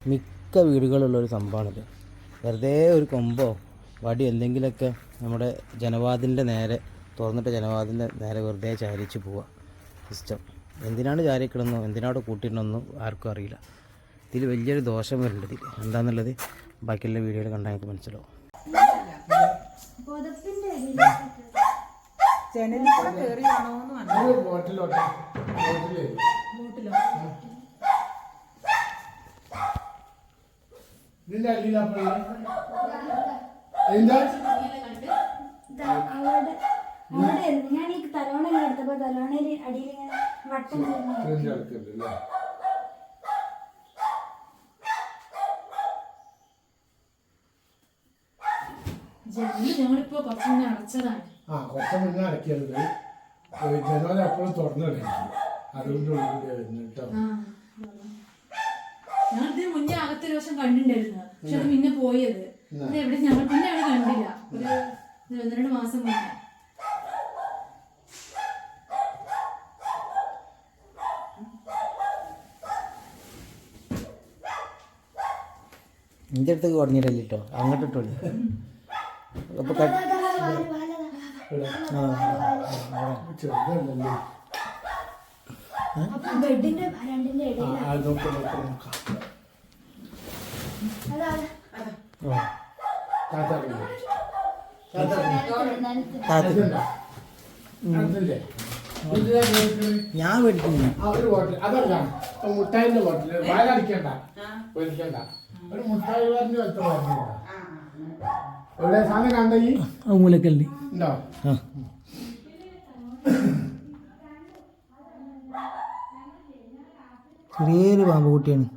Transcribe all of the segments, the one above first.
മിക്ക വീടുകളുള്ളൊരു സംഭവമാണിത്. വെറുതെ ഒരു കൊമ്പോ വടി എന്തെങ്കിലുമൊക്കെ നമ്മുടെ ജനവാതിലിൻ്റെ നേരെ തുറന്നിട്ട് ജനവാതിലിൻ്റെ നേരെ വെറുതെ ചാരിച്ച് പോവുക സിസ്റ്റം. എന്തിനാണ് ചാരിക്കിടന്നോ എന്തിനാണ് കൂട്ടിയിടണമെന്നോ ആർക്കും അറിയില്ല. ഇതിൽ വലിയൊരു ദോഷം വരുന്നുണ്ട്. ഇതിൽ എന്താണെന്നുള്ളത് ബാക്കിയുള്ള വീഡിയോയിൽ കണ്ടാൽ എനിക്ക് മനസ്സിലാവും. ഞാൻ ഈ തലോണ എടുത്തപ്പോ തലോണയിൽ അടിയിൽ ഇങ്ങനെ വട്ടം ഞങ്ങളിപ്പോ കുറച്ച് മുന്നേ അടച്ചതാണ്. കുറച്ച് മുന്നേ അടക്കിയത് ജനൽ എപ്പോഴും തുറന്നിടണം. അതുകൊണ്ട് ഞങ്ങളിതിന് മുന്നേ അകത്തെ ഒരു ദിവസം കണ്ടിട്ടുണ്ടായിരുന്നു. പക്ഷെ അത് പിന്നെ പോയത് എവിടെ ഞങ്ങൾ പിന്നെ അവിടെ കണ്ടില്ല. ഒരു 1-2 മാസം മുന്നേ. എൻ്റെ അടുത്തേക്ക് കുറഞ്ഞിട്ടല്ലേ കേട്ടോ, അങ്ങോട്ട് ഇട്ടോളൂ. അപ്പോൾ ഞാൻ മേടിക്കുന്നു. അതല്ല മുട്ടായിന്റെ ബോട്ടിൽ വാലടിക്കണ്ട, പേടിക്കണ്ട. ഒരു മുട്ടായി പറഞ്ഞ് വെച്ച പറഞ്ഞില്ല. എവിടെ സാധനം കണ്ട ഈ മൂലക്കല്ലി ഉണ്ടോ? ചെറിയൊരു പാമ്പ് കുട്ടിയാണ്.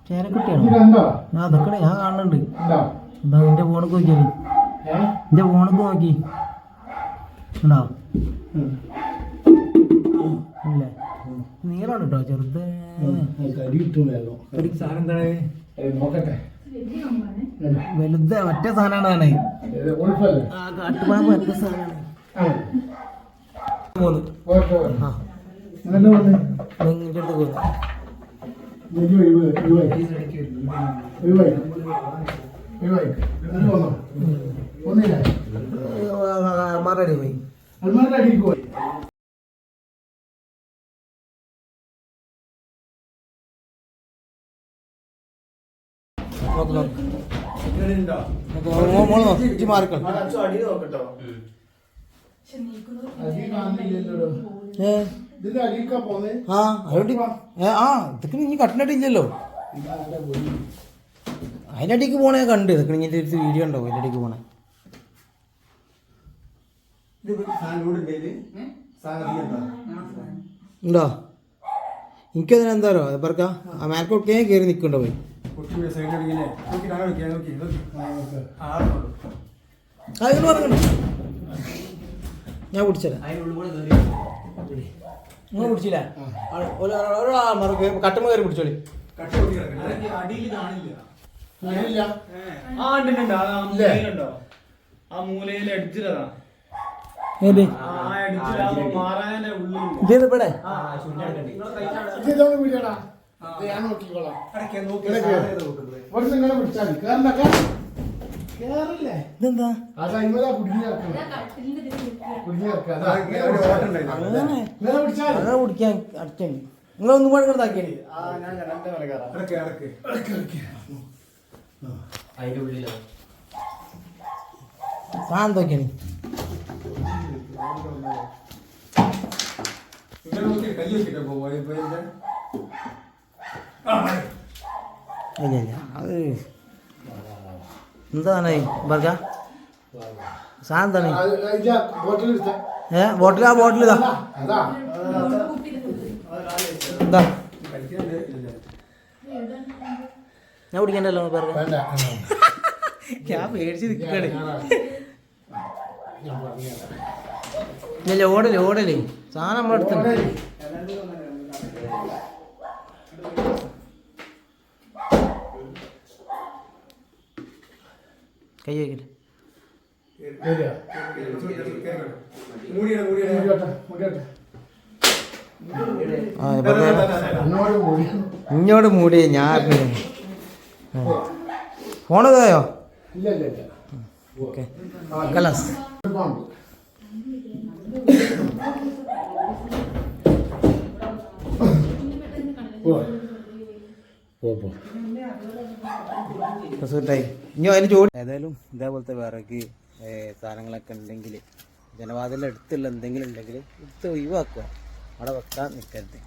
ചേരക്കുട്ടിയാണോ? അതൊക്കെ ഞാൻ കാണുന്നുണ്ട്. എന്താ എൻ്റെ ഫോണിക്ക് നോക്കിയാലേ, എൻ്റെ ഫോണിക്ക് നോക്കി ഉണ്ടോ? അല്ലേ നീളാണ് കേട്ടോ, ചെറുത്. വലുത് മറ്റേ സാധനമാണ്. കാട്ടുപാമ്പ് മറ്റേ സാധനമാണ്. നിങ്ങളുടെ അടുത്ത് പോകുന്നു. അൽമാറടി പോയി. മാറിക്കള. ഇതൊക്കെ ഇനി കട്ടിനടിയില്ലല്ലോ. അതിനടിക്ക് പോണേ കണ്ട്. ഇതൊക്കെ ഇങ്ങനെ ഒരു വീഡിയോ ഉണ്ടോ അതിനടിക്ക് പോണേ? ഉണ്ടോ? എനിക്കതിനെന്താരോ പറക്ക ആ മേൽക്കൊക്കെ കയറി നിൽക്കണ്ടോ പോയി. അതിന് പറഞ്ഞോ, ഞാൻ പിടിച്ചല്ലേ. നിങ്ങൾ പിടിച്ചില്ല? കട്ടുമ്പോ കയറി പിടിച്ചോളി. ഇതെന്താ അങ്ങനെ പിടിക്കാൻ അടച്ചണ്ട്. നിങ്ങളൊന്നും കൂടെ ഇതാക്കിയേ. സാധനം നോക്കിയാണ്. അത് എന്താണ് ബർഗ സാധനം എന്താണ്? ബോട്ടിൽ ആ ബോട്ടിൽ ഇതാ ഞാൻ കുടിക്കണ്ടല്ലോ ബർഗ. ഞാൻ പേടിച്ച് നിൽക്കണേ. ഓടലേ സാധനം നമ്മളെടുത്തുണ്ട്. കൈ വയ്ക്കില്ല. ഇങ്ങോട്ട് മൂടി ഞാൻ ഫോണ് പോയോ? ഓക്കെ കലാസ്. ഇനി അതിന് ജോലി ഏതായാലും ഇതേപോലത്തെ വിറക് സാധനങ്ങളൊക്കെ ഉണ്ടെങ്കിൽ ജനവാതിലിൻ്റെ അടുത്തുള്ള എന്തെങ്കിലും ഉണ്ടെങ്കിൽ എടുത്ത് ഒഴിവാക്കുക, അവിടെ വെക്കാൻ നിൽക്കരുത്.